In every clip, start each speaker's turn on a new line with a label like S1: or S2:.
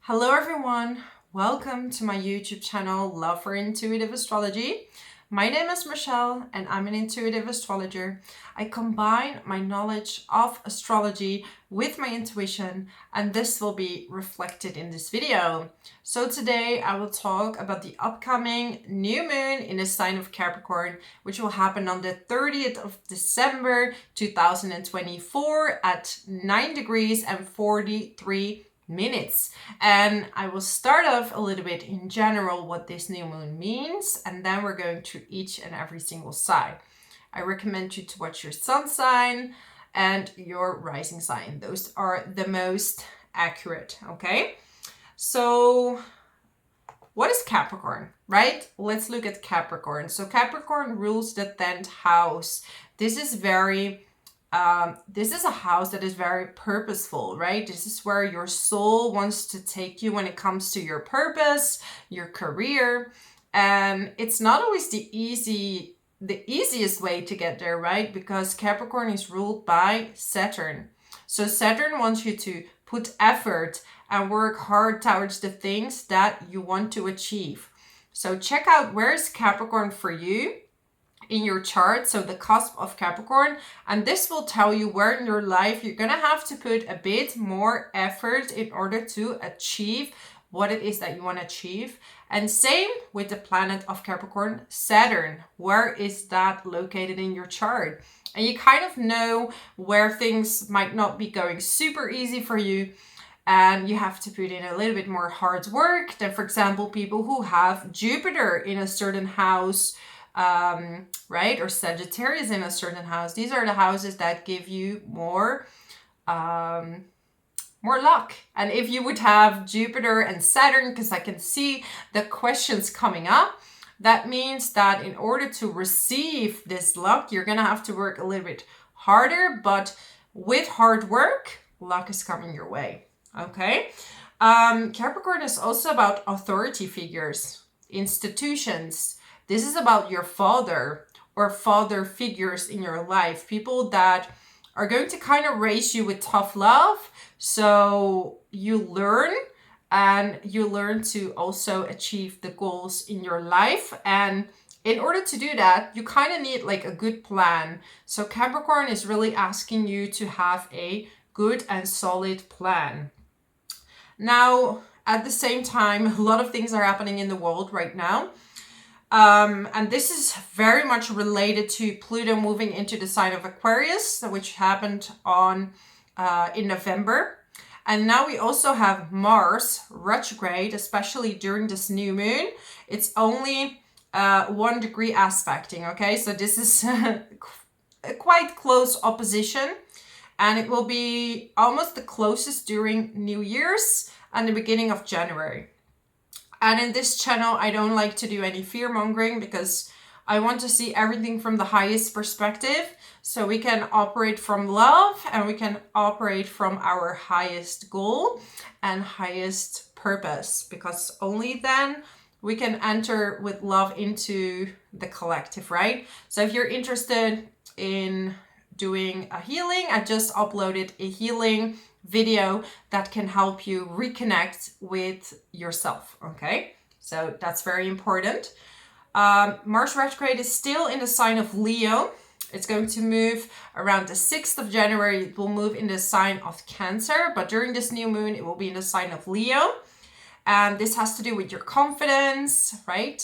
S1: Hello everyone, welcome to my YouTube channel, Love for Intuitive Astrology. My name is Michelle and I'm an intuitive astrologer. I combine my knowledge of astrology with my intuition, and this will be reflected in this video. So today I will talk about the upcoming new moon in the sign of Capricorn, which will happen on the 30th of December 2024 at 9 degrees and 43 minutes. And I will start off a little bit in general what this new moon means, and then we're going to each and every single sign. I recommend you to watch your sun sign and your rising sign. Those are the most accurate, okay? So what is Capricorn, right? Let's look at Capricorn. So Capricorn rules the 10th house. This is a house that is very purposeful, right? This is where your soul wants to take you when it comes to your purpose, your career. And it's not always the easiest way to get there, right? Because Capricorn is ruled by Saturn. So Saturn wants you to put effort and work hard towards the things that you want to achieve. So check out where is Capricorn for you in your chart, so the cusp of Capricorn, and this will tell you where in your life you're gonna have to put a bit more effort in order to achieve what it is that you want to achieve. And same with the planet of Capricorn, Saturn. Where is that located in your chart? And you kind of know where things might not be going super easy for you, and you have to put in a little bit more hard work than, for example, people who have Jupiter in a certain house, right? Or Sagittarius in a certain house. These are the houses that give you more luck. And if you would have Jupiter and Saturn, because I can see the questions coming up, that means that in order to receive this luck, you're going to have to work a little bit harder, but with hard work, luck is coming your way. Okay. Capricorn is also about authority figures, institutions. This is about your father or father figures in your life, people that are going to kind of raise you with tough love. So you learn, and you learn to also achieve the goals in your life. And in order to do that, you kind of need like a good plan. So Capricorn is really asking you to have a good and solid plan. Now, at the same time, a lot of things are happening in the world right now. And this is very much related to Pluto moving into the sign of Aquarius, which happened in November. And now we also have Mars Retrograde, especially during this new moon. It's only 1 degree aspecting, okay? So this is a quite close opposition, and it will be almost the closest during New Year's and the beginning of January. And in this channel, I don't like to do any fear mongering because I want to see everything from the highest perspective, so we can operate from love and we can operate from our highest goal and highest purpose, because only then we can enter with love into the collective, right? So if you're interested in doing a healing, I just uploaded a healing video that can help you reconnect with yourself, okay? So that's very important. Mars retrograde is still in the sign of Leo. It's going to move around the 6th of January. It will move in the sign of Cancer, but during this new moon, it will be in the sign of Leo. And this has to do with your confidence, right?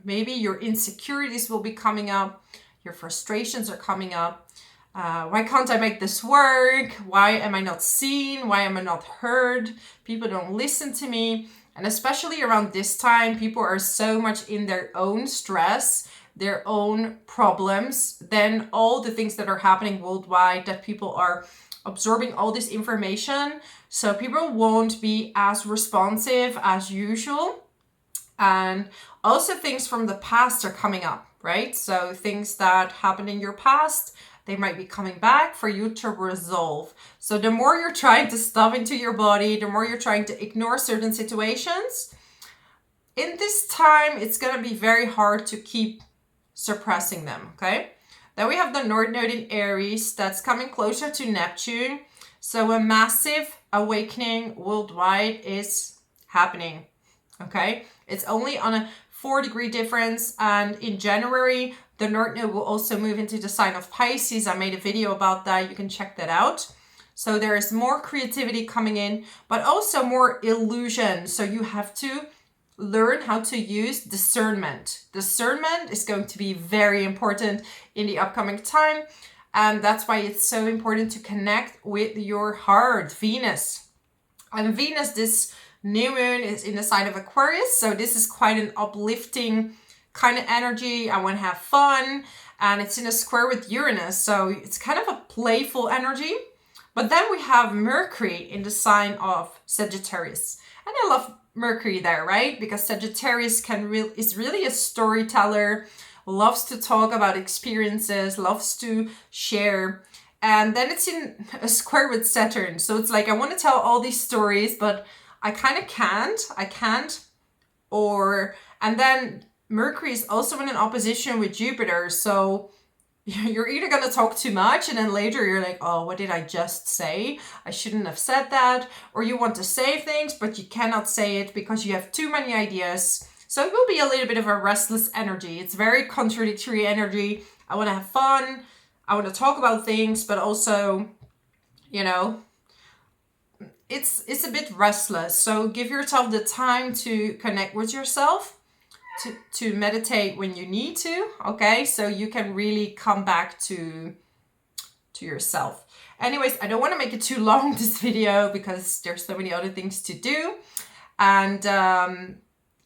S1: Maybe your insecurities will be coming up. Your frustrations are coming up. Why can't I make this work? Why am I not seen? Why am I not heard? People don't listen to me. And especially around this time, people are so much in their own stress, their own problems, then all the things that are happening worldwide, that people are absorbing all this information. So people won't be as responsive as usual. And also things from the past are coming up, right? So things that happened in your past, they might be coming back for you to resolve. So the more you're trying to stuff into your body, the more you're trying to ignore certain situations, in this time, it's going to be very hard to keep suppressing them, okay? Then we have the North Node in Aries that's coming closer to Neptune. So a massive awakening worldwide is happening. Okay, it's only on a 4-degree difference, and in January the North Node will also move into the sign of Pisces. I made a video about that, you can check that out. So there is more creativity coming in, but also more illusion. So you have to learn how to use discernment. Discernment is going to be very important in the upcoming time. And that's why it's so important to connect with your heart, Venus. And Venus, this new moon is in the sign of Aquarius. So this is quite an uplifting kind of energy. I want to have fun. And it's in a square with Uranus. So it's kind of a playful energy. But then we have Mercury in the sign of Sagittarius. And I love Mercury there, right? Because Sagittarius is really a storyteller, loves to talk about experiences, loves to share. And then it's in a square with Saturn. So it's like, I want to tell all these stories, but I kind of can't. And then Mercury is also in an opposition with Jupiter. So you're either going to talk too much and then later you're like, oh, what did I just say? I shouldn't have said that. Or you want to say things, but you cannot say it because you have too many ideas. So it will be a little bit of a restless energy. It's very contradictory energy. I want to have fun. I want to talk about things, but also, you know, it's a bit restless. So give yourself the time to connect with yourself. To meditate when you need to, okay? So you can really come back to yourself. Anyways, I don't want to make it too long, this video, because there's so many other things to do. And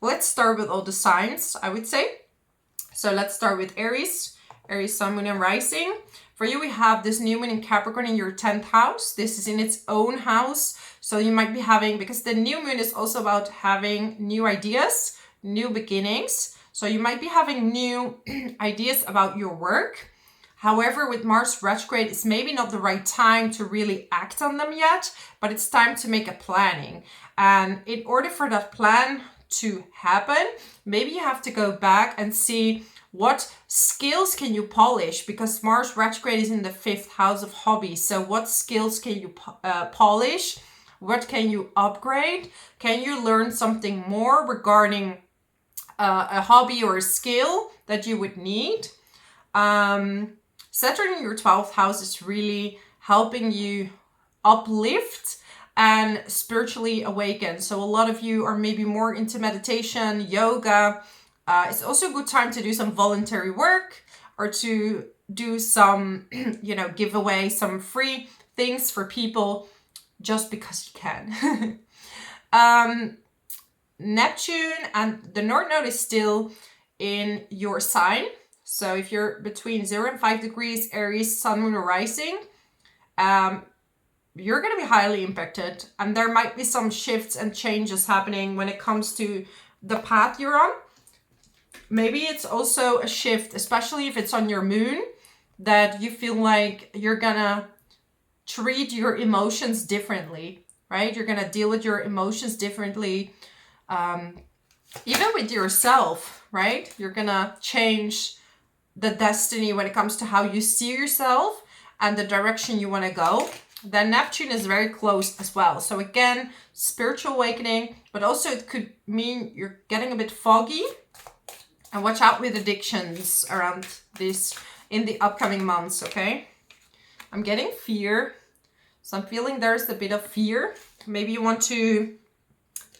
S1: let's start with all the signs, I would say. So let's start with Aries. Aries, Sun, Moon, and Rising. For you, we have this new moon in Capricorn in your 10th house. This is in its own house. So you might be having, because the new moon is also about having new ideas, new beginnings. So you might be having new ideas about your work. However, with Mars retrograde, it's maybe not the right time to really act on them yet, but it's time to make a planning. And in order for that plan to happen, maybe you have to go back and see what skills can you polish, because Mars retrograde is in the 5th house of hobbies. So what skills can you polish? What can you upgrade? Can you learn something more regarding a hobby or a skill that you would need? Saturn in your 12th house is really helping you uplift and spiritually awaken. So a lot of you are maybe more into meditation, yoga. It's also a good time to do some voluntary work or to do some, give away some free things for people just because you can. Neptune and the North Node is still in your sign. So if you're between 0 and 5 degrees, Aries, Sun, Moon, or Rising, you're going to be highly impacted. And there might be some shifts and changes happening when it comes to the path you're on. Maybe it's also a shift, especially if it's on your moon, that you feel like you're going to treat your emotions differently, right? You're going to deal with your emotions differently. Even with yourself, right? You're going to change the destiny when it comes to how you see yourself and the direction you want to go. Then Neptune is very close as well. So again, spiritual awakening, but also it could mean you're getting a bit foggy. And watch out with addictions around this in the upcoming months, okay? I'm getting fear. So I'm feeling there's a bit of fear. Maybe you want to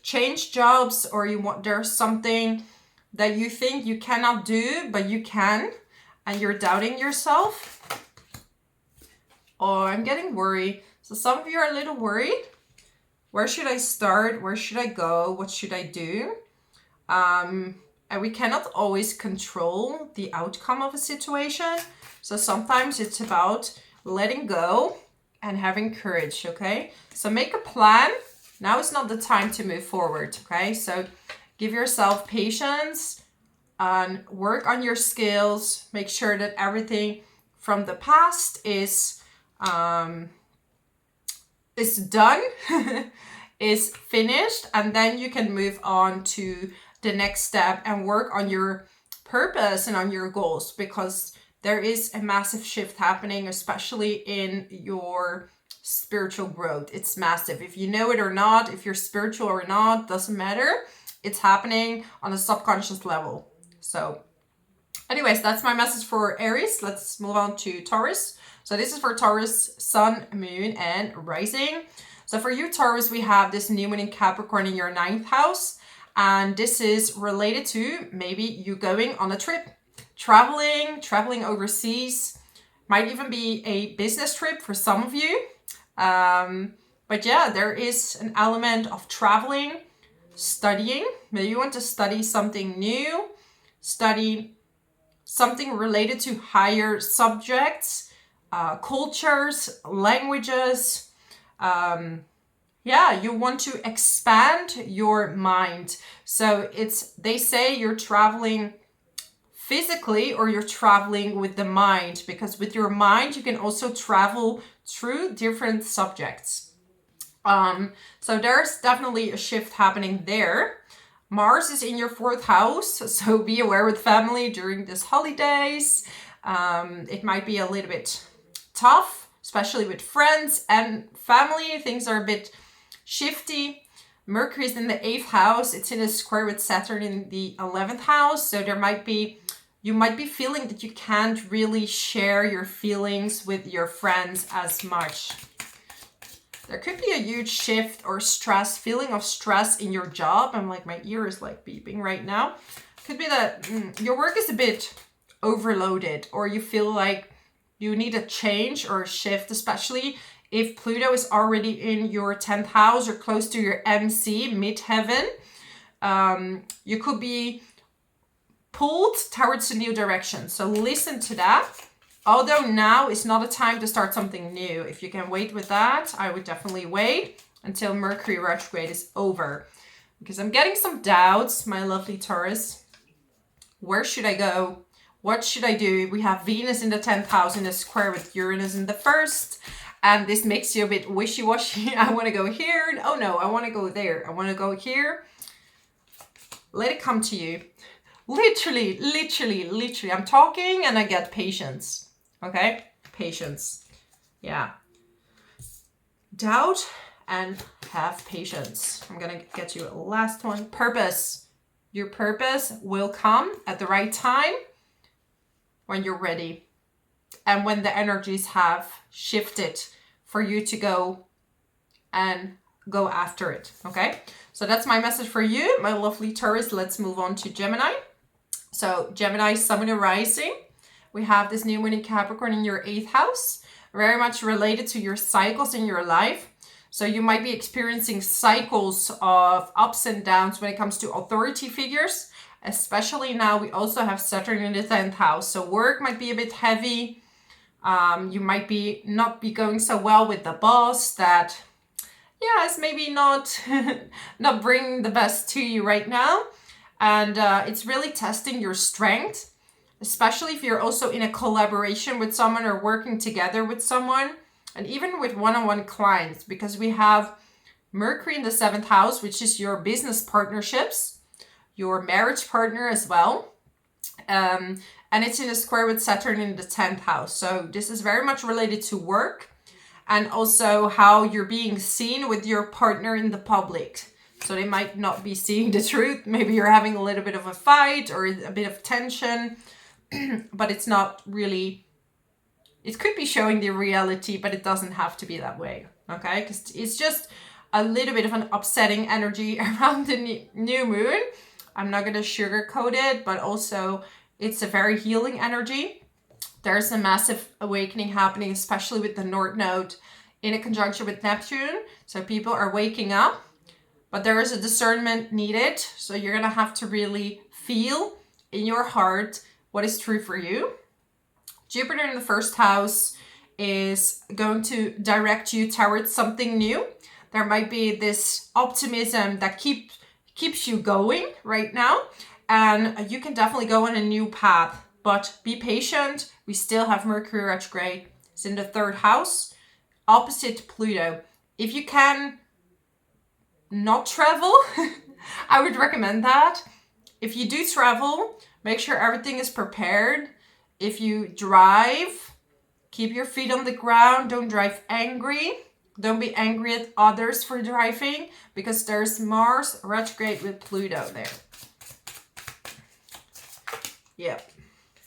S1: change jobs, or there's something that you think you cannot do, but you can, and you're doubting yourself. Oh, I'm getting worried. So some of you are a little worried. Where should I start? Where should I go? What should I do? And we cannot always control the outcome of a situation. So sometimes it's about letting go and having courage, okay? So make a plan. Now is not the time to move forward, okay? So give yourself patience and work on your skills. Make sure that everything from the past is done, is finished, and then you can move on to the next step and work on your purpose and on your goals, because there is a massive shift happening, especially in your spiritual growth. It's massive. If you know it or not, if you're spiritual or not, doesn't matter. It's happening on a subconscious level. So anyways, that's my message for Aries. Let's move on to Taurus. So this is for Taurus, Sun, Moon, and Rising. So for you, Taurus, we have this new moon in Capricorn in your 9th house. And this is related to maybe you going on a trip, traveling overseas. Might even be a business trip for some of you. But yeah, there is an element of traveling, studying. Maybe you want to study something new, study something related to higher subjects, cultures, languages. Yeah, you want to expand your mind. So they say you're traveling physically or you're traveling with the mind, because with your mind, you can also travel through different subjects. So there's definitely a shift happening there. Mars is in your 4th house, so be aware with family during these holidays. It might be a little bit tough, especially with friends and family. Things are a bit shifty. Mercury is in the 8th house. It's in a square with Saturn in the 11th house. So you might be feeling that you can't really share your feelings with your friends as much. There could be a huge shift or feeling of stress in your job. I'm like, my ear is like beeping right now. Could be that your work is a bit overloaded, or you feel like you need a change or a shift, especially if Pluto is already in your 10th house or close to your MC, midheaven. You could be pulled towards a new direction. So listen to that. Although now is not a time to start something new. If you can wait with that, I would definitely wait until Mercury retrograde is over. Because I'm getting some doubts, my lovely Taurus. Where should I go? What should I do? We have Venus in the 10th house in a square with Uranus in the 1st. And this makes you a bit wishy-washy. I want to go here. Oh no, I want to go there. I want to go here. Let it come to you. Literally. I'm talking and I get patience. Okay? Patience. Yeah. Doubt and have patience. I'm going to get you a last one. Purpose. Your purpose will come at the right time when you're ready. And when the energies have shifted for you to go and go after it. Okay? So that's my message for you, my lovely Taurus. Let's move on to Gemini. So Gemini, Sun and Rising. We have this new moon in Capricorn in your 8th house. Very much related to your cycles in your life. So you might be experiencing cycles of ups and downs when it comes to authority figures. Especially now we also have Saturn in the 10th house. So work might be a bit heavy. You might not be going so well with the boss that, yeah, it's maybe not bringing the best to you right now. And it's really testing your strength, especially if you're also in a collaboration with someone or working together with someone, and even with one-on-one clients, because we have Mercury in the 7th house, which is your business partnerships, your marriage partner as well. And it's in a square with Saturn in the 10th house. So this is very much related to work and also how you're being seen with your partner in the public. So they might not be seeing the truth. Maybe you're having a little bit of a fight or a bit of tension, but it's not really, it could be showing the reality, but it doesn't have to be that way. Okay? Because it's just a little bit of an upsetting energy around the new moon. I'm not going to sugarcoat it, but also it's a very healing energy. There's a massive awakening happening, especially with the North Node in a conjunction with Neptune. So people are waking up. But there is a discernment needed. So you're going to have to really feel in your heart what is true for you. Jupiter in the 1st house is going to direct you towards something new. There might be this optimism that keeps you going right now. And you can definitely go on a new path. But be patient. We still have Mercury retrograde. It's in the 3rd house, opposite Pluto. If you can not travel, I would recommend that. If you do travel, make sure everything is prepared. If you drive, keep your feet on the ground. Don't drive angry. Don't be angry at others for driving, because there's Mars retrograde with Pluto there. Yep.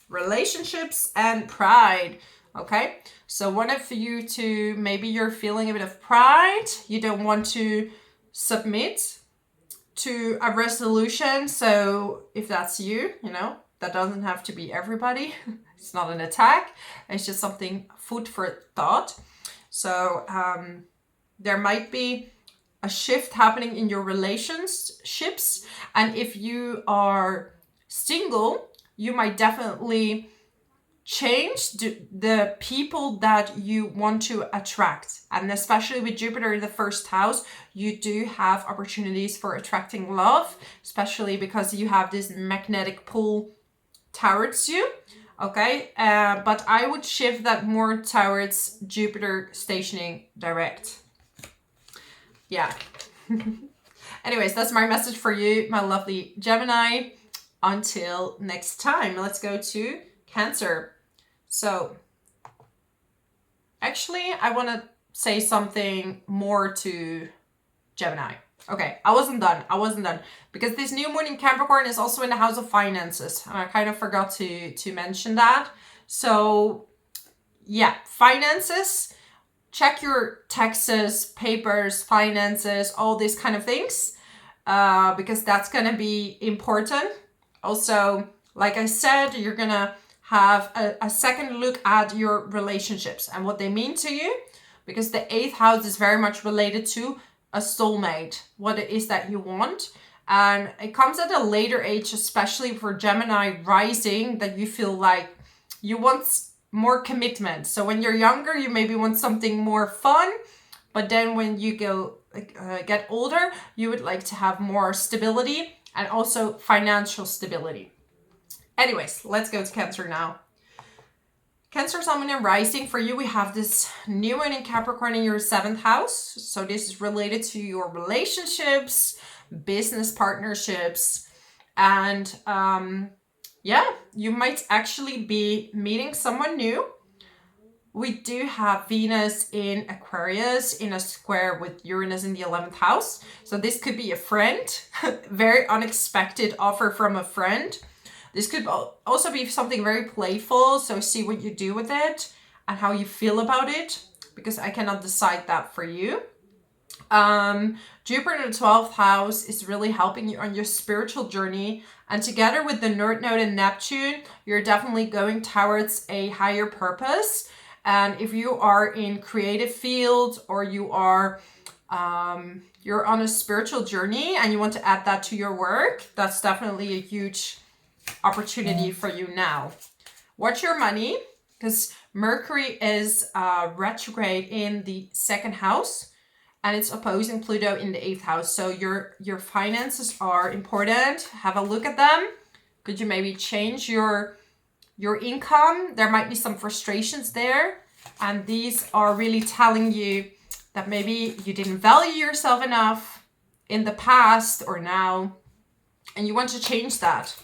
S1: Relationships and pride. Okay. So one of you to, maybe you're feeling a bit of pride. You don't want to submit to a resolution. So if that's you, you know, that doesn't have to be everybody. It's not an attack. It's just something food for thought. So there might be a shift happening in your relationships. And if you are single, you might definitely change the people that you want to attract. And especially with Jupiter in the first house, you do have opportunities for attracting love, especially because you have this magnetic pull towards you. Okay, but I would shift that more towards Jupiter stationing direct. Yeah. Anyways, that's my message for you, my lovely Gemini. Until next time, let's go to Cancer. So, actually, I want to say something more to Gemini. Okay, I wasn't done. Because this new moon in Capricorn is also in the house of finances. And I kind of forgot to mention that. So, yeah, finances. Check your taxes, papers, finances, all these kind of things. Because that's going to be important. Also, like I said, you're going to have a second look at your relationships and what they mean to you. Because the 8th house is very much related to a soulmate, what it is that you want. And it comes at a later age, especially for Gemini rising, that you feel like you want more commitment. So when you're younger, you maybe want something more fun. But then when you get older, you would like to have more stability and also financial stability. Anyways, let's go to Cancer now. Cancer, Sun, and Rising. For you, we have this new moon in Capricorn in your 7th house. So this is related to your relationships, business partnerships. And yeah, you might actually be meeting someone new. We do have Venus in Aquarius in a square with Uranus in the 11th house. So this could be a friend, very unexpected offer from a friend. This could also be something very playful, so see what you do with it and how you feel about it, because I cannot decide that for you. Jupiter in the 12th house is really helping you on your spiritual journey, and together with the North Node and Neptune, you're definitely going towards a higher purpose. And if you are in creative field or you are you're on a spiritual journey and you want to add that to your work, that's definitely a huge opportunity for you now. Watch your money, because Mercury is retrograde in the 2nd house and it's opposing Pluto in the 8th house. So your finances are important. Have a look at them. Could you maybe change your income? There might be some frustrations there, and these are really telling you that maybe you didn't value yourself enough in the past or now, and you want to change that.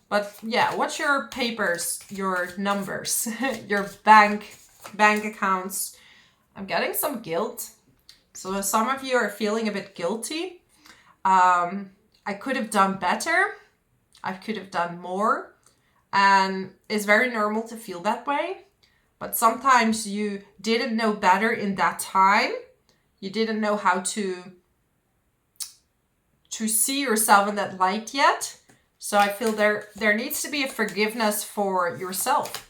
S1: But yeah, what's your papers, your numbers, your bank accounts? I'm getting some guilt. So some of you are feeling a bit guilty. I could have done better. I could have done more. And it's very normal to feel that way. But sometimes you didn't know better in that time. You didn't know how to see yourself in that light yet. So I feel there needs to be a forgiveness for yourself.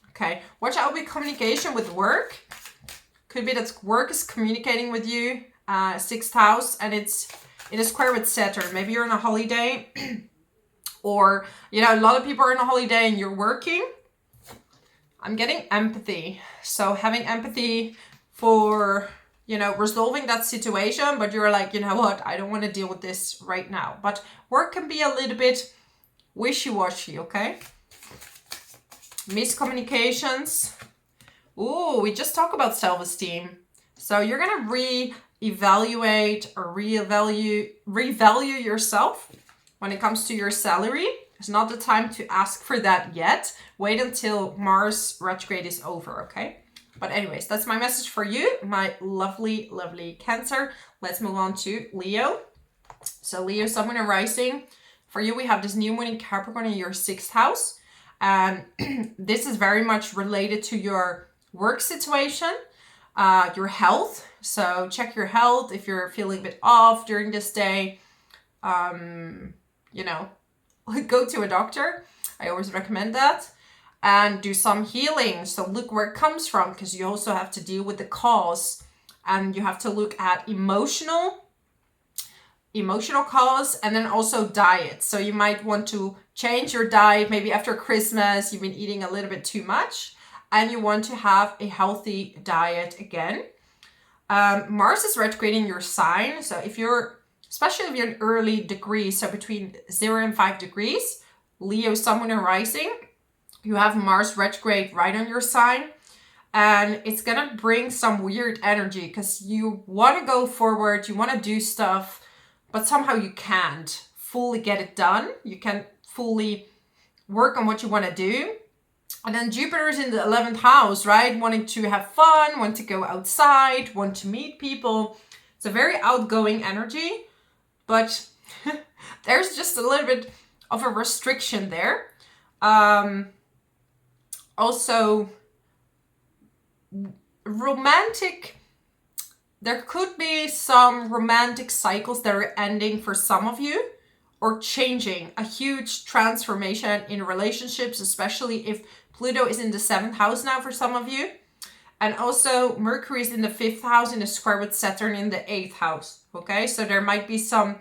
S1: Okay, watch out with communication with work. Could be that work is communicating with you, 6th house, and it's in a square with Saturn. Maybe you're on a holiday, or, you know, a lot of people are on a holiday and you're working. I'm getting empathy. So having empathy for, you know, resolving that situation, but you're like, you know what, I don't want to deal with this right now. But work can be a little bit wishy-washy, okay? Miscommunications. Ooh, we just talked about self-esteem. So you're going to reevaluate or revalue yourself when it comes to your salary. It's not the time to ask for that yet. Wait until Mars retrograde is over, okay? But anyways, that's my message for you, my lovely, lovely Cancer. Let's move on to Leo. So Leo, Sun, Moon, and Rising. For you, we have this new moon in Capricorn in your 6th house. And this is very much related to your work situation, your health. So check your health if you're feeling a bit off during this day. You know, go to a doctor. I always recommend that. And do some healing. So look where it comes from, because you also have to deal with the cause. And you have to look at emotional cause, and then also diet. So you might want to change your diet. Maybe after Christmas, you've been eating a little bit too much, and you want to have a healthy diet again. Mars is retrograding your sign. So especially if you're in early degrees, so between 0 and 5 degrees, Leo, Sun, Moon, and Rising, you have Mars retrograde right on your sign. And it's going to bring some weird energy because you want to go forward, you want to do stuff, but somehow you can't fully get it done. You can't fully work on what you want to do. And then Jupiter is in the 11th house, right? Wanting to have fun, want to go outside, want to meet people. It's a very outgoing energy, but there's just a little bit of a restriction there. Also, there could be some romantic cycles that are ending for some of you, or changing, a huge transformation in relationships, especially if Pluto is in the 7th house now for some of you. And also Mercury is in the 5th house in a square with Saturn in the 8th house. Okay, so there might be some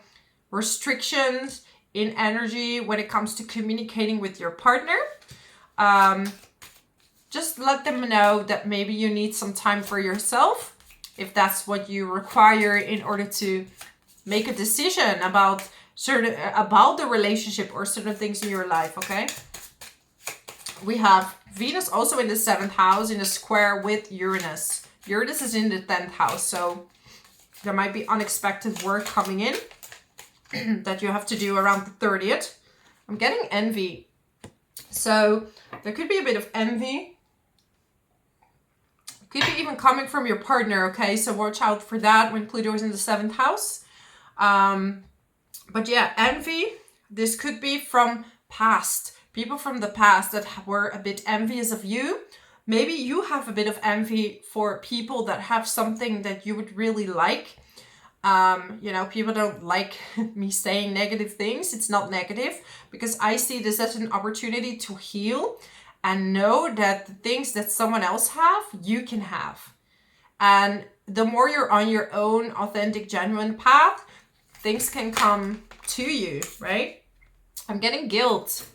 S1: restrictions in energy when it comes to communicating with your partner. Just let them know that maybe you need some time for yourself, if that's what you require in order to make a decision about the relationship or certain things in your life, okay? We have Venus also in the 7th house in a square with Uranus. Uranus is in the 10th house, so there might be unexpected work coming in that you have to do around the 30th. I'm getting envy. So there could be a bit of envy. Could be even coming from your partner, okay? So watch out for that when Pluto is in the 7th house. But yeah, envy. This could be from past. People from the past that were a bit envious of you. Maybe you have a bit of envy for people that have something that you would really like. People don't like me saying negative things. It's not negative, because I see this as an opportunity to heal and know that the things that someone else have, you can have. And the more you're on your own authentic, genuine path, things can come to you, right? I'm getting guilt.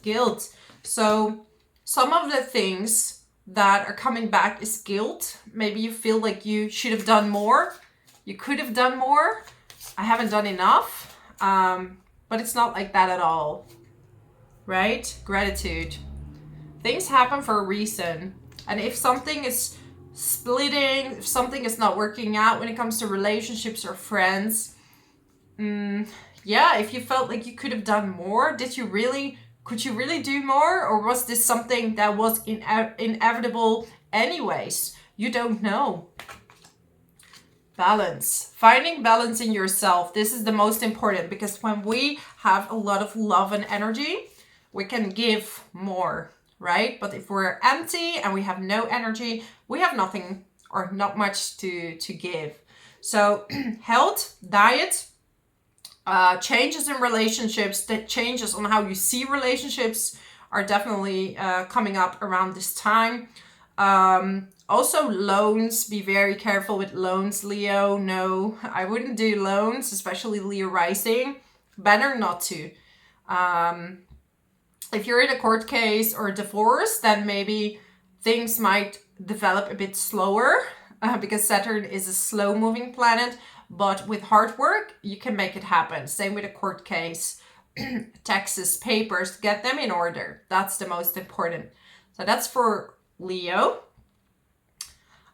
S1: So some of the things that are coming back is guilt. Maybe you feel like you should have done more. You could have done more. I haven't done enough. But it's not like that at all, right? Gratitude. Things happen for a reason. And if something is splitting, if something is not working out when it comes to relationships or friends, if you felt like you could have done more, could you really do more? Or was this something that was inevitable anyways? You don't know. Balance. Finding balance in yourself. This is the most important, because when we have a lot of love and energy, we can give more, right? But if we're empty and we have no energy, we have nothing or not much to give. So health, diet, changes in relationships, that changes on how you see relationships are definitely coming up around this time. Also loans, be very careful with loans, Leo. No, I wouldn't do loans, especially Leo rising. Better not to. If you're in a court case or a divorce, then maybe things might develop a bit slower because Saturn is a slow moving planet. But with hard work, you can make it happen. Same with a court case. Taxes, papers, get them in order. That's the most important. So that's for Leo.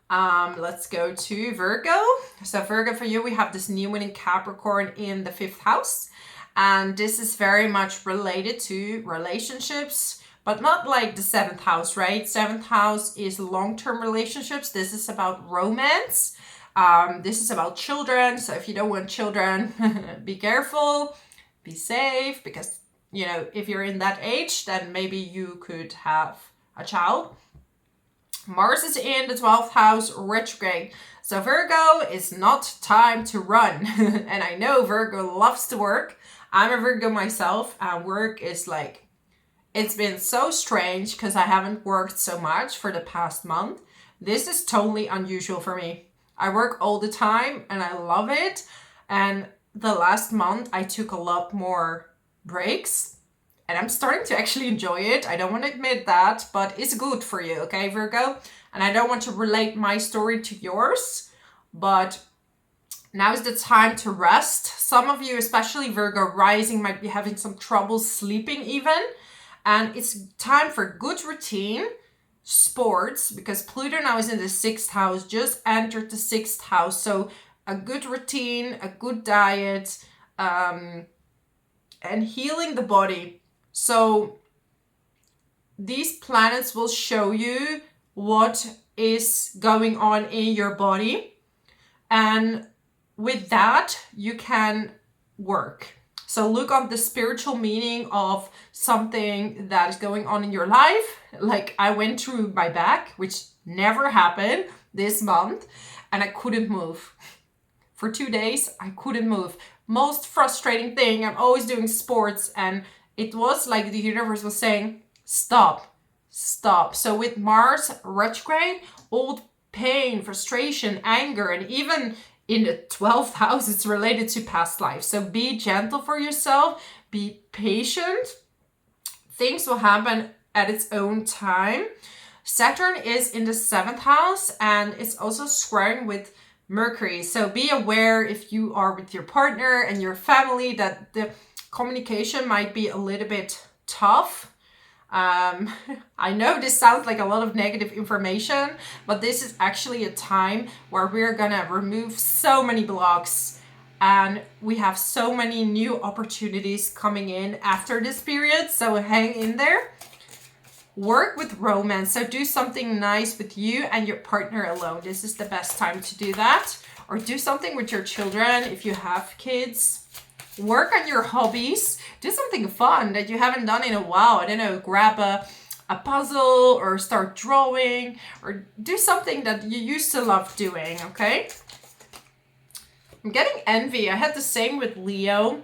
S1: Let's go to Virgo. So Virgo, for you, we have this new moon in Capricorn in the 5th house. And this is very much related to relationships, but not like the 7th house, right? 7th house is long-term relationships. This is about romance. This is about children. So if you don't want children, be careful, be safe, because, you know, if you're in that age, then maybe you could have a child. Mars is in the 12th house retrograde. So Virgo, is not time to run. And I know Virgo loves to work. I'm a Virgo myself, and work is like, it's been so strange because I haven't worked so much for the past month. This is totally unusual for me. I work all the time and I love it. And the last month I took a lot more breaks. And I'm starting to actually enjoy it. I don't want to admit that, but it's good for you, okay, Virgo? And I don't want to relate my story to yours, but now is the time to rest. Some of you, especially Virgo rising, might be having some trouble sleeping even. And it's time for good routine, sports, because Pluto now is in the 6th house, just entered the 6th house. So a good routine, a good diet, and healing the body. So these planets will show you what is going on in your body. And with that, you can work. So look up the spiritual meaning of something that is going on in your life. Like I went through my back, which never happened this month, and I couldn't move. For 2 days, I couldn't move. Most frustrating thing, I'm always doing sports, and it was like the universe was saying, stop, stop. So with Mars retrograde, old pain, frustration, anger, and even in the 12th house, it's related to past life. So be gentle for yourself, be patient. Things will happen at its own time. Saturn is in the 7th house, and it's also squaring with Mercury. So be aware if you are with your partner and your family that the communication might be a little bit tough. I know this sounds like a lot of negative information, but this is actually a time where we're gonna remove so many blocks, and we have so many new opportunities coming in after this period. So hang in there. Work with romance. So do something nice with you and your partner alone. This is the best time to do that. Or do something with your children if you have kids. Work on your hobbies. Do something fun that you haven't done in a while. I don't know, grab a puzzle or start drawing or do something that you used to love doing, okay? I'm getting envy. I had the same with Leo.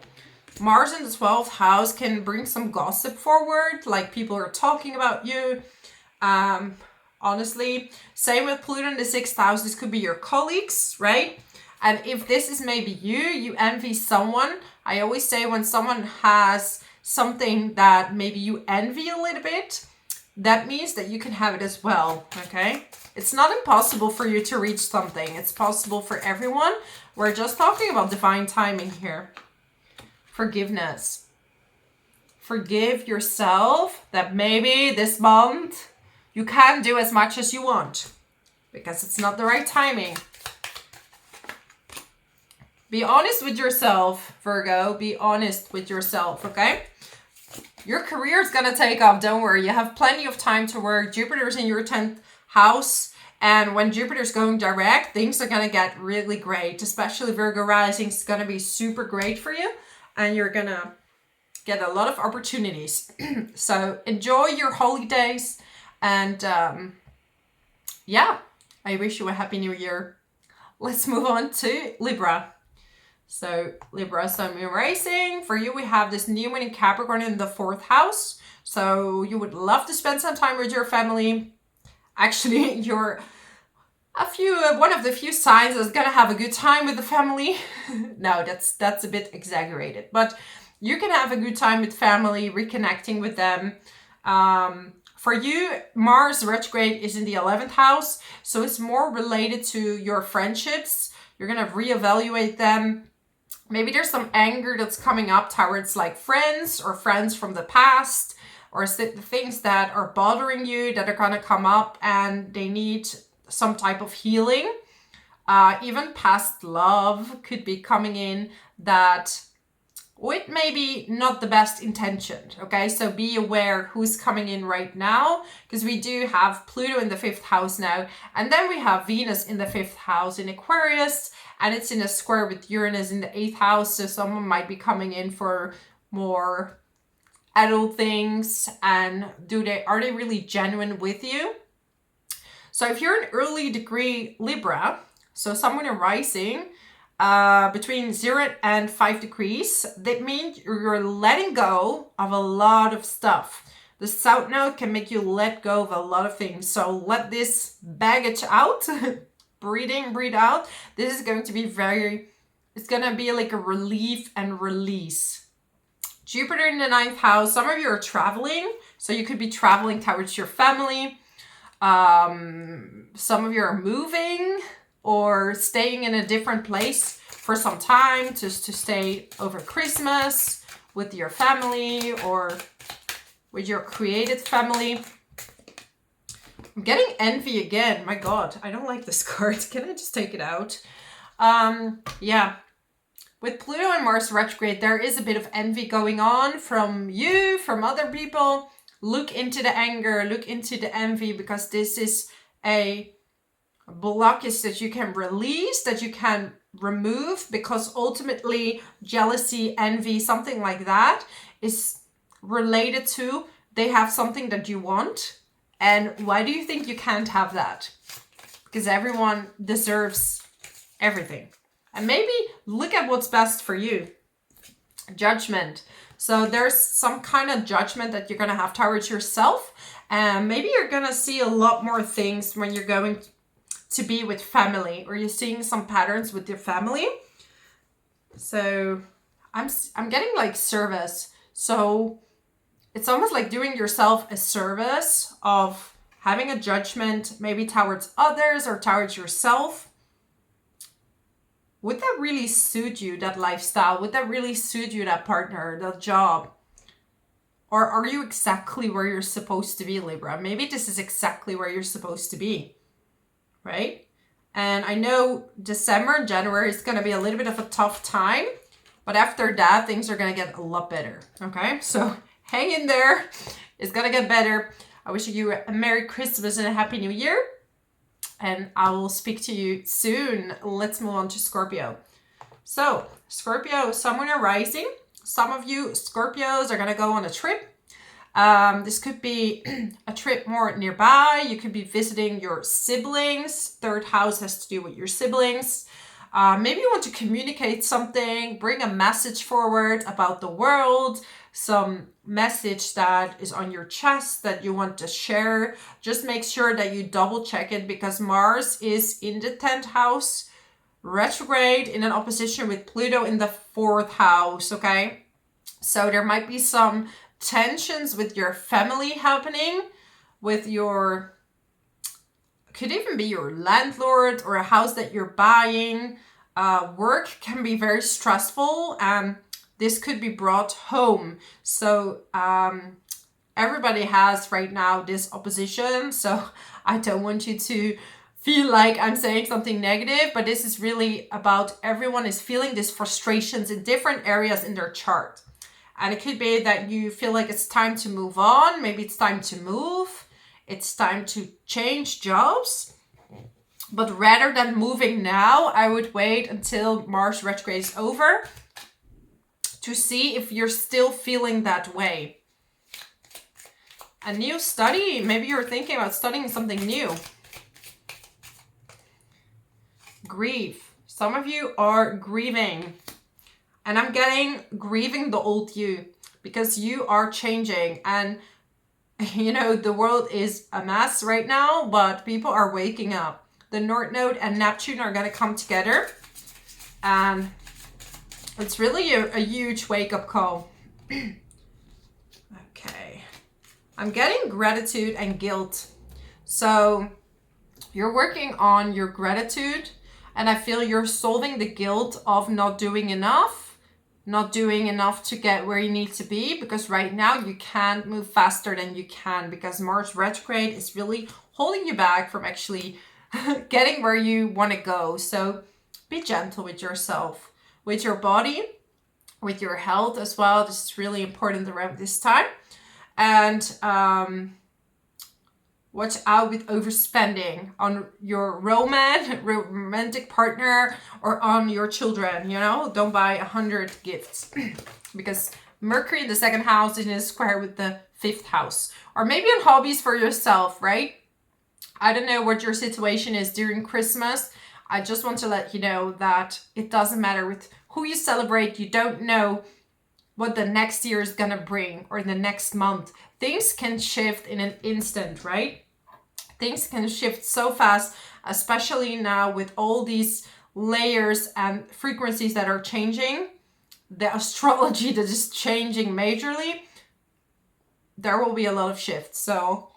S1: Mars in the 12th house can bring some gossip forward, like people are talking about you. Honestly, same with Pluto in the 6th house. This could be your colleagues, right? And if this is maybe you envy someone. I always say when someone has something that maybe you envy a little bit, that means that you can have it as well, okay? It's not impossible for you to reach something. It's possible for everyone. We're just talking about divine timing here. Forgiveness. Forgive yourself that maybe this month you can't do as much as you want because it's not the right timing. Be honest with yourself, Virgo. Be honest with yourself, okay? Your career is going to take off. Don't worry. You have plenty of time to work. Jupiter's in your 10th house. And when Jupiter's going direct, things are going to get really great. Especially Virgo rising is going to be super great for you. And you're going to get a lot of opportunities. So enjoy your holidays. And yeah, I wish you a happy new year. Let's move on to Libra. So Libra, Sun, Moon, Rising. For you, we have this new moon in Capricorn in the 4th house. So you would love to spend some time with your family. Actually, you're one of the few signs that's gonna have a good time with the family. No, that's a bit exaggerated. But you can have a good time with family, reconnecting with them. For you, Mars retrograde is in the 11th house. So it's more related to your friendships. You're gonna reevaluate them. Maybe there's some anger that's coming up towards like friends or friends from the past or things that are bothering you that are going to come up and they need some type of healing. Even past love could be coming in that with maybe not the best intention, okay? So be aware who's coming in right now, because we do have Pluto in the 5th house now, and then we have Venus in the 5th house in Aquarius, and it's in a square with Uranus in the 8th house, so someone might be coming in for more adult things, and are they really genuine with you? So if you're an early degree Libra, so someone in rising, between 0 and 5 degrees, that means you're letting go of a lot of stuff. The South Node can make you let go of a lot of things. So let this baggage out, breathe in, breathe out. This is going to be it's going to be like a relief and release. Jupiter in the 9th house. Some of you are traveling. So you could be traveling towards your family. Some of you are moving or staying in a different place for some time, just to stay over Christmas with your family or with your created family. I'm getting envy again. My God, I don't like this card. Can I just take it out? Yeah. With Pluto and Mars retrograde, there is a bit of envy going on from you, from other people. Look into the anger, look into the envy, because this is a blockage that you can release, that you can remove, because ultimately jealousy, envy, something like that is related to they have something that you want. And why do you think you can't have that? Because everyone deserves everything. And maybe look at what's best for you. Judgment. So there's some kind of judgment that you're going to have towards yourself. And maybe you're going to see a lot more things when you're going to be with family, or you're seeing some patterns with your family. So I'm getting like service. So it's almost like doing yourself a service of having a judgment, maybe towards others or towards yourself. Would that really suit you, that lifestyle? Would that really suit you, that partner, that job? Or are you exactly where you're supposed to be, Libra? Maybe this is exactly where you're supposed to be, right? And I know December and January is going to be a little bit of a tough time, but after that, things are going to get a lot better, okay? So hang in there. It's going to get better. I wish you a Merry Christmas and a Happy New Year. And I will speak to you soon. Let's move on to Scorpio. So, Scorpio, Sun, Moon, and Rising. Some of you Scorpios are going to go on a trip. This could be a trip more nearby. You could be visiting your siblings. 3rd house has to do with your siblings. Maybe you want to communicate something, bring a message forward about the world, some message that is on your chest that you want to share. Just make sure that you double check it, because Mars is in the 10th house, retrograde, in an opposition with Pluto in the 4th house, okay? So there might be some tensions with your family happening, with your, could even be your landlord or a house that you're buying. Work can be very stressful, and this could be brought home. So everybody has right now this opposition. So I don't want you to feel like I'm saying something negative, but this is really about everyone is feeling these frustrations in different areas in their chart. And it could be that you feel like it's time to move on. Maybe it's time to move. It's time to change jobs. But rather than moving now, I would wait until Mars retrograde is over to see if you're still feeling that way. A new study. Maybe you're thinking about studying something new. Grief. Some of you are grieving. And I'm getting grieving the old you, because you are changing. And, you know, the world is a mess right now, but people are waking up. The North Node and Neptune are going to come together. And it's really a huge wake-up call. Okay. I'm getting gratitude and guilt. So you're working on your gratitude, and I feel you're solving the guilt of not doing enough to get where you need to be, because right now you can't move faster than you can, because Mars retrograde is really holding you back from actually getting where you want to go. So be gentle with yourself, with your body. with your health as well. This is really important around this time. And watch out with overspending on your romantic partner or on your children, you know? Don't buy 100 gifts because Mercury in the second house is in a square with the fifth house. Or maybe on hobbies for yourself, right? I don't know what your situation is during Christmas. I just want to let you know that it doesn't matter with who you celebrate. You don't know what the next year is gonna bring or the next month. Things can shift in an instant, right? Things can shift so fast, especially now with all these layers and frequencies that are changing. The astrology that is changing majorly. There will be a lot of shifts. So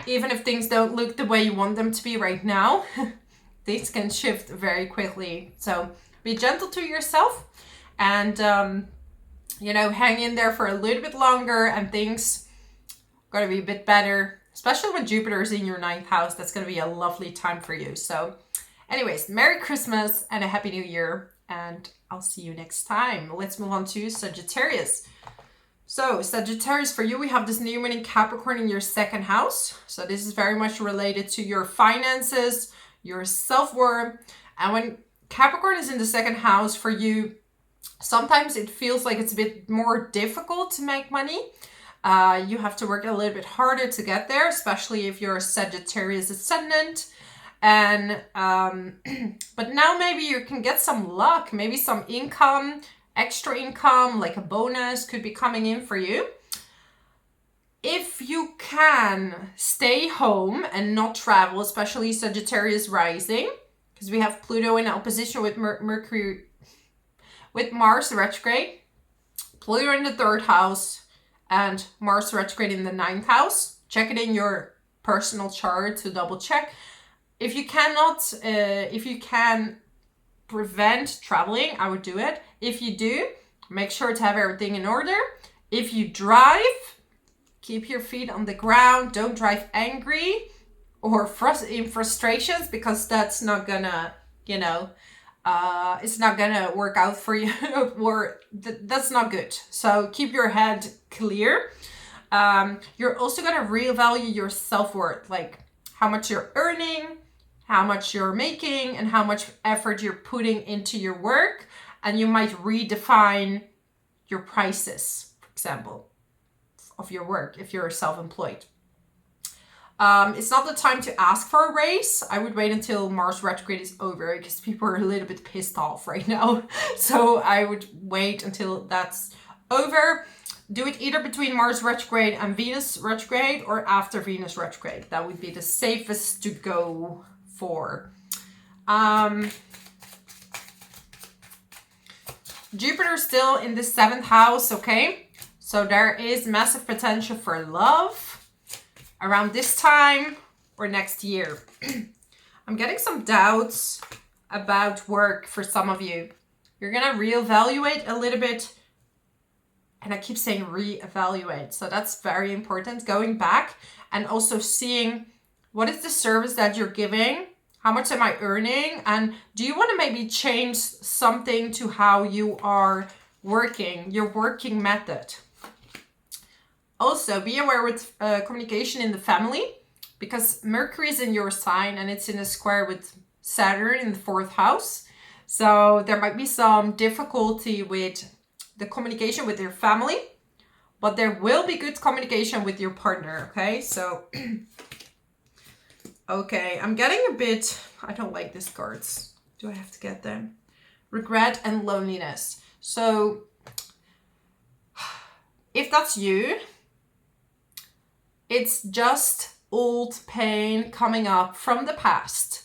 S1: even if things don't look the way you want them to be right now, things can shift very quickly. So be gentle to yourself and, you know, hang in there for a little bit longer and things are going to be a bit better, especially when Jupiter is in your 9th house. That's going to be a lovely time for you. So anyways, Merry Christmas and a Happy New Year. And I'll see you next time. Let's move on to Sagittarius. So Sagittarius, for you, we have this new moon in Capricorn in your 2nd house. So this is very much related to your finances, your self-worth. And when Capricorn is in the 2nd house for you, sometimes it feels like it's a bit more difficult to make money. You have to work a little bit harder to get there, especially if you're a Sagittarius ascendant. And but now maybe you can get some luck, maybe some income, extra income, like a bonus could be coming in for you. If you can stay home and not travel, especially Sagittarius rising, because we have Pluto in opposition with Mercury, with Mars retrograde, Pluto in the 3rd house, and Mars retrograde in the 9th house. Check it in your personal chart to double check. If you cannot, if you can prevent traveling, I would do it. If you do, make sure to have everything in order. If you drive, keep your feet on the ground. Don't drive angry or in frustrations, because that's not gonna, you know, it's not gonna work out for you. Or that's not good. So keep your head clear. You're also gonna reevaluate your self-worth, like how much you're earning, how much you're making, and how much effort you're putting into your work. And you might redefine your prices, for example, of your work if you're self-employed. It's not the time to ask for a raise. I would wait until Mars retrograde is over, because people are a little bit pissed off right now. So I would wait until that's over. Do it either between Mars retrograde and Venus retrograde, or after Venus retrograde. That would be the safest to go for. Jupiter still in the 7th house, okay? So there is massive potential for love around this time or next year. I'm getting some doubts about work for some of you. You're gonna reevaluate a little bit. And I keep saying reevaluate. So that's very important. Going back and also seeing what is the service that you're giving? How much am I earning? And do you want to maybe change something to how you are working, your working method? Also, be aware with communication in the family, because Mercury is in your sign and it's in a square with Saturn in the 4th house. So there might be some difficulty with the communication with your family, but there will be good communication with your partner, okay? So, okay, I'm getting a bit, I don't like these cards. Do I have to get them? Regret and loneliness. So, if that's you, it's just old pain coming up from the past.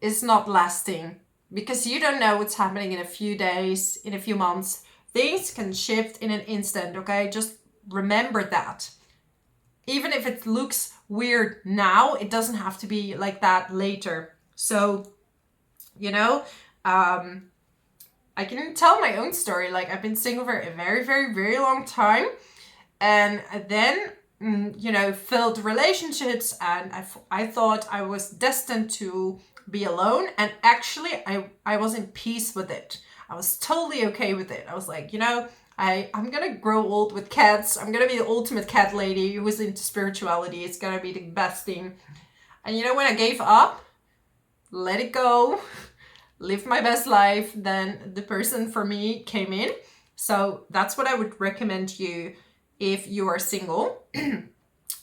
S1: It's not lasting, because you don't know what's happening in a few days, in a few months. Things can shift in an instant, okay? Just remember that. Even if it looks weird now, it doesn't have to be like that later. So, you know, I can tell my own story. Like, I've been single for a very, very, very long time. And then, you know, filled relationships. And I thought I was destined to be alone. And actually, I was in peace with it. I was totally okay with it. I was like, you know, I'm gonna grow old with cats. I'm gonna be the ultimate cat lady who is into spirituality. It's gonna be the best thing. And you know, when I gave up, let it go, live my best life, then the person for me came in. So that's what I would recommend you if you are single.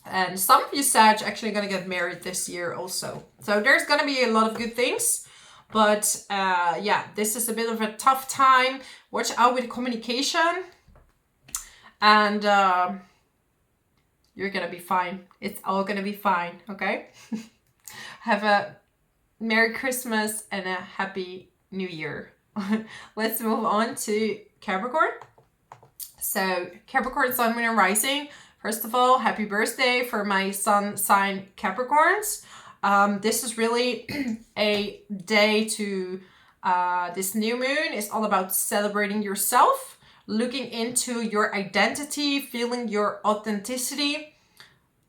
S1: And some of you Sag actually gonna get married this year also. So there's gonna be a lot of good things. But yeah, this is a bit of a tough time. Watch out with communication. And you're gonna be fine. It's all gonna be fine, okay? Have a Merry Christmas and a Happy New Year. Let's move on to Capricorn. So Capricorn, Sun, Moon, and Rising. First of all, happy birthday for my sun sign Capricorns. This is really a day to, this new moon is all about celebrating yourself, looking into your identity, feeling your authenticity.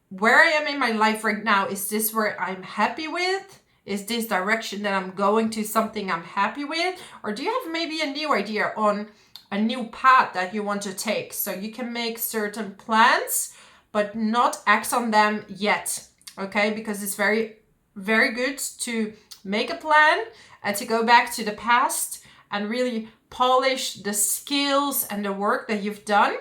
S1: Where I am in my life right now, is this where I'm happy with? Is this direction that I'm going to something I'm happy with? Or do you have maybe a new idea on a new path that you want to take? So you can make certain plans, but not act on them yet, okay? Because it's very, very good to make a plan and to go back to the past and really polish the skills and the work that you've done.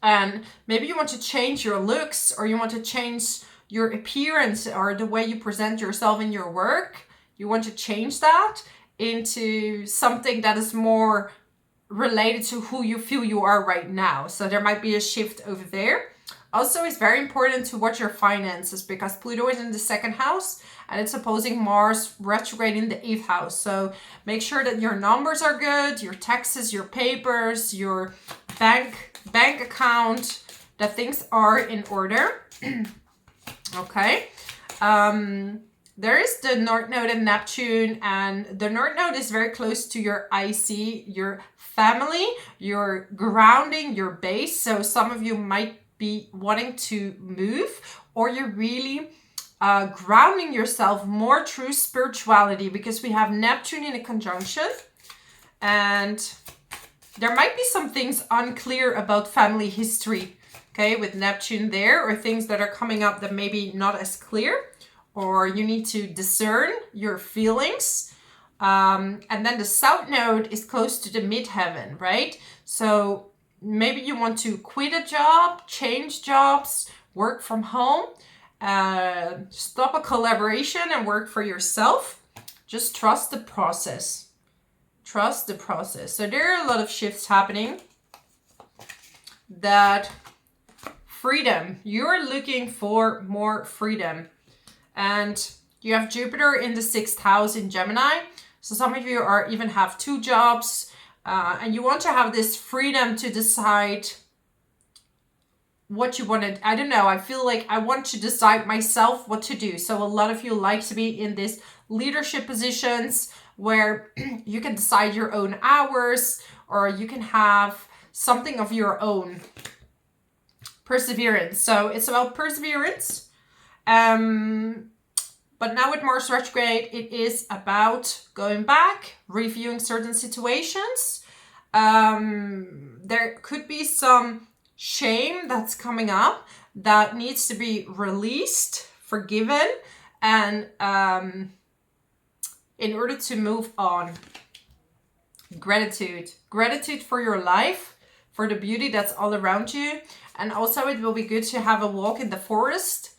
S1: And maybe you want to change your looks, or you want to change your appearance or the way you present yourself in your work. You want to change that into something that is more related to who you feel you are right now. So there might be a shift over there. Also, it's very important to watch your finances, because Pluto is in the 2nd house and it's opposing Mars retrograde in the 8th house. So make sure that your numbers are good, your taxes, your papers, your bank account, that things are in order. Okay. There is the North Node and Neptune, and the North Node is very close to your IC, your family, your grounding, your base. So some of you might be wanting to move, or you're really grounding yourself more through spirituality, because we have Neptune in a conjunction, and there might be some things unclear about family history, okay, with Neptune there, or things that are coming up that maybe not as clear, or you need to discern your feelings. And then the South Node is close to the midheaven, right? So maybe you want to quit a job, change jobs, work from home, stop a collaboration and work for yourself. Just trust the process. Trust the process. So there are a lot of shifts happening. That freedom, you're looking for more freedom. And you have Jupiter in the 6th house in Gemini. So some of you are even have 2 jobs. And you want to have this freedom to decide what you want to, I don't know, I feel like I want to decide myself what to do. So a lot of you like to be in these leadership positions where you can decide your own hours, or you can have something of your own. Perseverance. So it's about perseverance. But now with Mars retrograde, it is about going back, reviewing certain situations. There could be some shame that's coming up that needs to be released, forgiven, and in order to move on. Gratitude. Gratitude for your life, for the beauty that's all around you. And also it will be good to have a walk in the forest.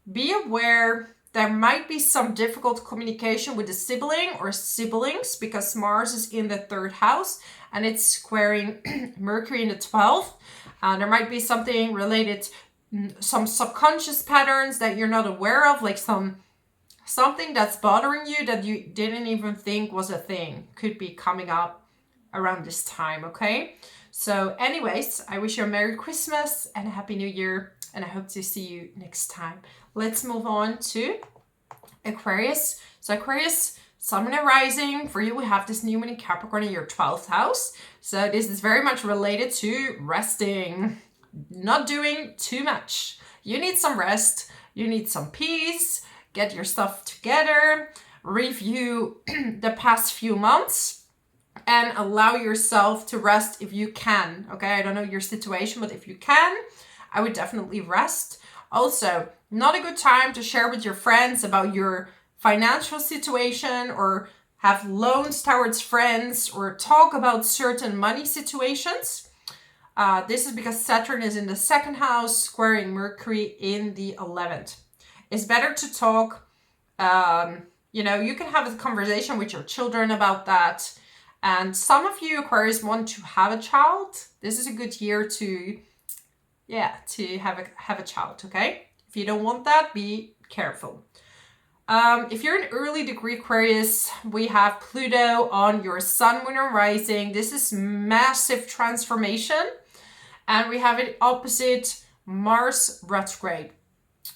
S1: Be aware there might be some difficult communication with a sibling or siblings, because Mars is in the 3rd house and it's squaring Mercury in the 12th. There might be something related, some subconscious patterns that you're not aware of, like something that's bothering you that you didn't even think was a thing could be coming up around this time, okay? So anyways, I wish you a Merry Christmas and a Happy New Year, and I hope to see you next time. Let's move on to Aquarius. So Aquarius, Sun, Moon, and Rising. For you, we have this new moon in Capricorn in your 12th house. So this is very much related to resting, not doing too much. You need some rest. You need some peace. Get your stuff together. review the past few months and allow yourself to rest if you can. Okay, I don't know your situation, but if you can, I would definitely rest. Also, not a good time to share with your friends about your financial situation or have loans towards friends or talk about certain money situations. This is because Saturn is in the 2nd house, squaring Mercury in the 11th. It's better to talk, you can have a conversation with your children about that. And some of you Aquarius want to have a child. This is a good year to have a child, okay? If you don't want that, be careful. If you're an early degree Aquarius, we have Pluto on your sun, moon, and rising. This is massive transformation. And we have it opposite Mars Retrograde.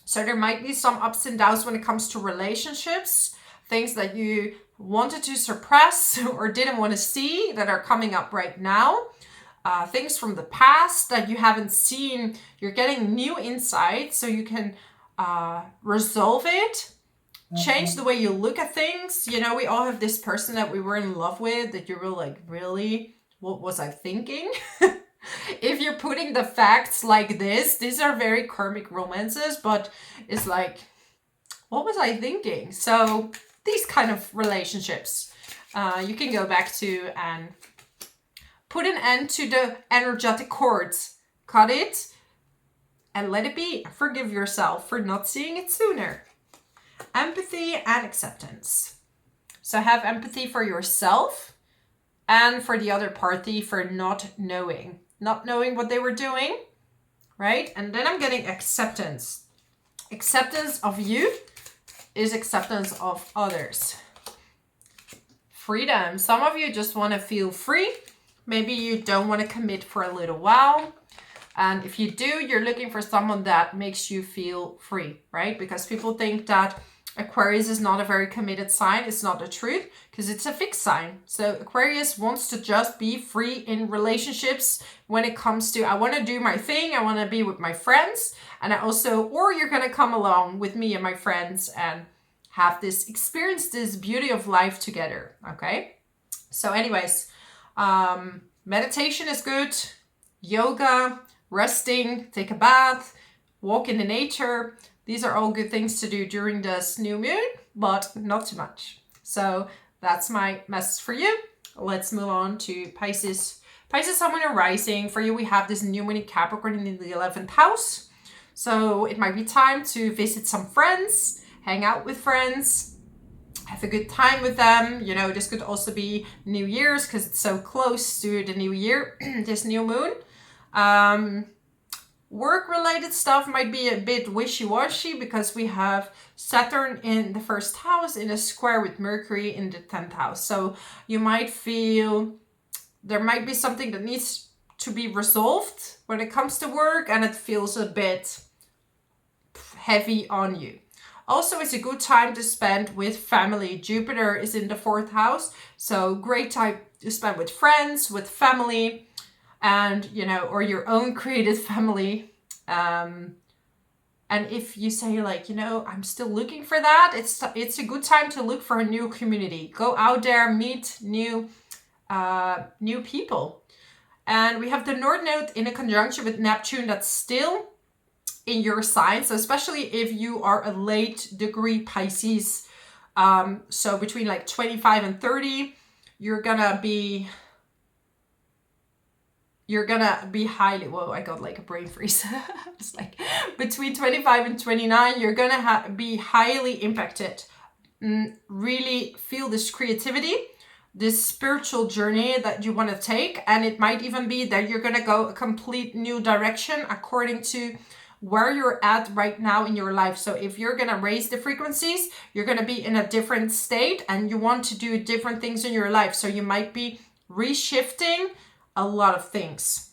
S1: So there might be some ups and downs when it comes to relationships, things that you wanted to suppress or didn't want to see that are coming up right now. Things from the past that you haven't seen, you're getting new insights so you can resolve it, change the way you look at things. We all have this person that we were in love with that you were like, really? What was I thinking? If you're putting the facts like this, these are very karmic romances, but it's like, what was I thinking? So these kind of relationships, you can go back to and put an end to the energetic cords, cut it and let it be. Forgive yourself for not seeing it sooner. Empathy and acceptance. So have empathy for yourself and for the other party for not knowing what they were doing, right? And then I'm getting acceptance. Acceptance of you is acceptance of others. Freedom. Some of you just want to feel free. Maybe you don't want to commit for a little while. And if you do, you're looking for someone that makes you feel free, right? Because people think that Aquarius is not a very committed sign. It's not the truth because it's a fixed sign. So Aquarius wants to just be free in relationships when it comes to, I want to do my thing. I want to be with my friends. And or you're going to come along with me and my friends and have experience this beauty of life together. Okay. So anyways, meditation is good. Yoga, resting, take a bath, walk in the nature. These are all good things to do during this new moon, but not too much. So that's my message for you. Let's move on to Pisces. Pisces, Sun, Moon, and Rising. For you, we have this new moon in Capricorn in the 11th house. So it might be time to visit some friends, hang out with friends, have a good time with them. This could also be New Year's because it's so close to the new year, this new moon. Work-related stuff might be a bit wishy-washy because we have Saturn in the 1st house in a square with Mercury in the 10th house. So you might feel there might be something that needs to be resolved when it comes to work and it feels a bit heavy on you. Also, it's a good time to spend with family. Jupiter is in the 4th house. So great time to spend with friends, with family. And, or your own creative family. And if you say I'm still looking for that, it's a good time to look for a new community. Go out there, meet new people. And we have the North Node in a conjunction with Neptune that's still in your sign. So especially if you are a late degree Pisces, so between 25 and 30, you're gonna be highly, whoa, I got a brain freeze. It's between 25 and 29, you're gonna be highly impacted. Really feel this creativity, this spiritual journey that you want to take. And it might even be that you're gonna go a complete new direction according to where you're at right now in your life. So if you're gonna raise the frequencies, you're gonna be in a different state and you want to do different things in your life. So you might be reshifting a lot of things.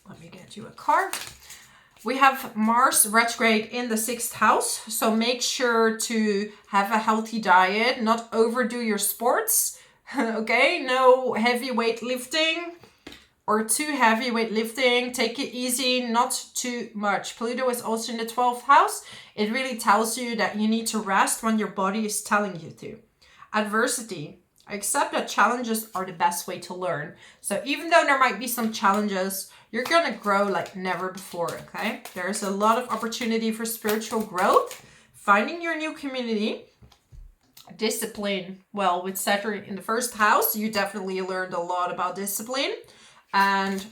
S1: Let me get you a card. We have Mars retrograde in the 6th house. So make sure to have a healthy diet, not overdo your sports. Okay, no heavy weight lifting. or too heavy weight lifting. Take it easy, not too much. Pluto is also in the 12th house. It really tells you that you need to rest when your body is telling you to. Adversity. Accept that challenges are the best way to learn. So even though there might be some challenges, you're going to grow like never before, okay? There's a lot of opportunity for spiritual growth, finding your new community. Discipline. Well, with Saturn in the 1st house, you definitely learned a lot about discipline. And,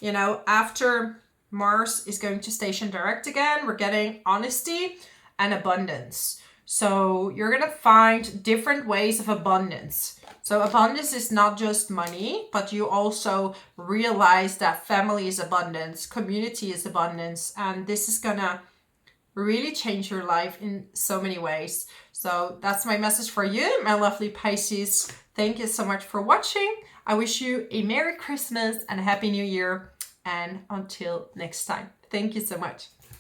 S1: you know, after Mars is going to station direct again, we're getting honesty and abundance. So you're going to find different ways of abundance. So abundance is not just money, but you also realize that family is abundance, community is abundance, and this is going to really change your life in so many ways. So that's my message for you, my lovely Pisces. Thank you so much for watching. I wish you a Merry Christmas and a Happy New Year. And until next time, thank you so much.